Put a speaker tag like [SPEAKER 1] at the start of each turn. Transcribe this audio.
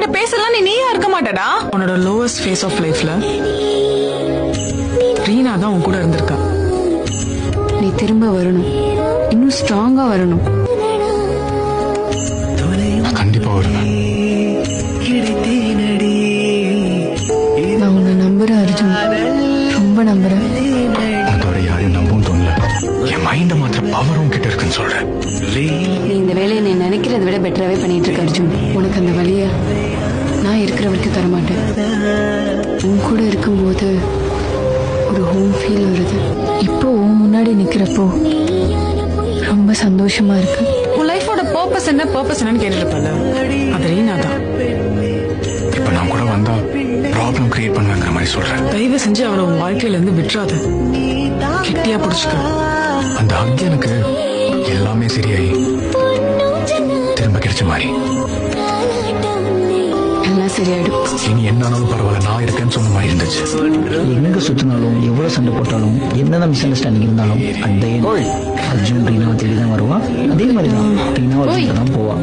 [SPEAKER 1] கிட்ட பேசலாம் நீயா இருக்க மாட்டடா. உன்னோட லோவஸ்ட் ஃபேஸ் ஆஃப் லைஃப்ல ரீனா தான் உன் கூட இருந்திருக்கா.
[SPEAKER 2] நீ திரும்ப வரணும், இன்னும் ஸ்ட்ராங்கா வரணும்.
[SPEAKER 3] கண்டிப்பா வருவேன்.
[SPEAKER 2] நான் உன்னை நம்புறேன் அர்ஜுன், ரொம்ப நம்புறேன்.
[SPEAKER 3] அதோட யாரையும் நம்பவும் தோணல. என் மைண்ட மாத்திர பவரும் கிட்ட இருக்குன்னு சொல்றேன்.
[SPEAKER 2] நீ இந்த வேலையை நீ நினைக்கிறத விட பெட்டராகவே பண்ணிட்டு இருக்க அர்ஜுன். உனக்கு அந்த வழியை நான் இருக்கிற வரைக்கும் தரமாட்டேன். உன் கூட இருக்கும்போது ஒரு ஹோம் ஃபீல் வருது. இப்போ உன் முன்னாடி நிக்கிறப்போ ரொம்ப சந்தோஷமா இருக்கு.
[SPEAKER 1] உன் லைஃபோட பர்பஸ் என்னன்னு கேட்டுருப்பல, அது ரீனா தான்.
[SPEAKER 3] இப்ப நான் கூட வந்தா ப்ராப்ளம் கிரியேட் பண்ணுவேங்கிற மாதிரி சொல்றேன்.
[SPEAKER 1] தயவு செஞ்சு அவளை உன் வாழ்க்கையில இருந்து விட்டுறாத, கெட்டியா புடிச்சுக்க.
[SPEAKER 3] அந்த ஹக் எனக்கு எல்லாமே சரியாயி திரும்ப கிடைச்ச மாதிரி.
[SPEAKER 2] எல்லாம் சரியாயிடும்.
[SPEAKER 3] இனி என்னாலும் பரவாயில்ல, நான் இருக்கேன்னு சொன்ன மாதிரி இருந்துச்சு.
[SPEAKER 4] எங்க சுத்தினாலும் எவ்வளவு சண்டை போட்டாலும் என்னதான் மிஸ் அண்டர்ஸ்டாண்டிங் இருந்தாலும் அந்த அர்ஜுன் ரீனாவை தேடி தான் வருவான். அதே மாதிரி தான் ரீனாவை தான் போவான்.